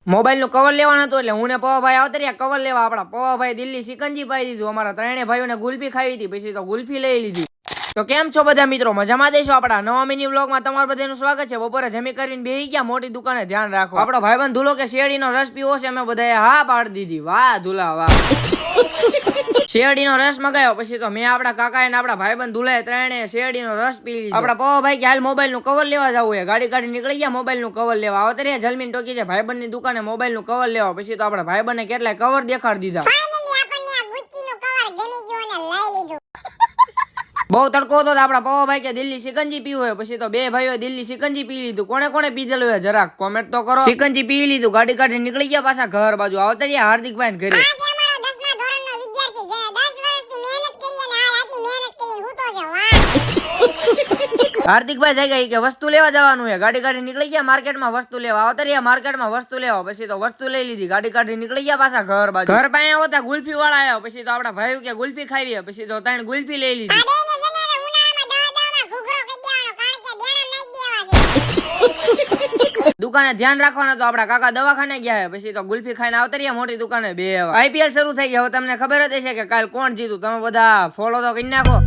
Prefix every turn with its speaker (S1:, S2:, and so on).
S1: Mobile નું cover લેવાનું હતું એટલે હું ને પવાભાઈ આવતા રહ્યા કવર લેવા. આપડા પવાભાઈ દિલ્હી સિકંજી પાઈ દીધું. અમારા ત્રણેય ભાઈઓને ગુલ્ફી ખાવી હતી, પછી તો ગુલ્ફી લઈ લીધી. તો કેમ છો બધા મિત્રો, મજામાં દેશો? આપડા નવા મિની વ્લોગમાં તમારું બધાનું સ્વાગત છે. બપોરે જમી કરીને બેહી ગયા મોટી દુકાને, ધ્યાન રાખો. આપણો ભાઈબંધ ધૂલો કે શેરડીનો રસ પીવો છે, અમે બધાએ હા પાડી દીધી. વાહ ધૂલા વાહ. શેરડીનો રસ મગાયો, પછી તો મેં આપડા કાકા ને આપડા ભાઈબંધ ધૂલાએ ત્રણેય શેરડીનો રસ પી લીધો. આપડા પવાભાઈ કે હાલ મોબાઈલ નું કવર લેવા જવું છે, ગાડી કાઢી નીકળી ગયા મોબાઈલ નું કવર લેવા. આવતા રહ્યા જલમીન ટોકી છે ભાઈબંધ ની દુકાને મોબાઈલ નું કવર લેવા. પછી તો આપડા ભાઈબંધ ને કેટલાય કવર દેખાડી દીધા. બહુ તડકો હતો આપડા પવાભાઈ કે દિલ્હી સિકંજી પીવું હોય. પછી તો બે ભાઈઓ દિલ્હી સિકંજી પી લીધું. કોને કોને પીધેલું હોય જરાક કોમેન્ટ તો કરો. સિકંજી પી લીધું, ગાડી કાઢી નીકળી ગયા પાછા ઘર બાજુ. આવતા રહ્યા હાર્દિકભાઈ ને ઘરે. હાર્દિકભાઈ જઈ ગયા કે વસ્તુ લેવા જવાનું છે, ગાડી કાઢી નીકળી ગયા માર્કેટમાં વસ્તુ લેવા. આવતા રહ્યા માર્કેટમાં વસ્તુ લેવા. પછી તો વસ્તુ લઈ લીધી, ગાડી કાઢી નીકળી ગયા પાછા ઘર બાજુ. ઘર પાસે આવતા ગુલ્ફી વાળા આવ્યા. પછી તો આપડા ભાઈઓ કે ગુલ્ફી ખાવી, પછી તો ત્રણ ગુલ્ફી લઈ લીધી. દુકાને ધ્યાન રાખવાનું તો આપડા કાકા દવાખાને ગયા. પછી તો ગુલ્ફી ખાઈને આવતા રહ્યા મોટી દુકાને બે. આઈપીએલ શરૂ થઈ ગયા, હવે તમને ખબર જ હશે કે કાલ કોણ જીતું. તમે બધા ફોલો તો કરી નાખો.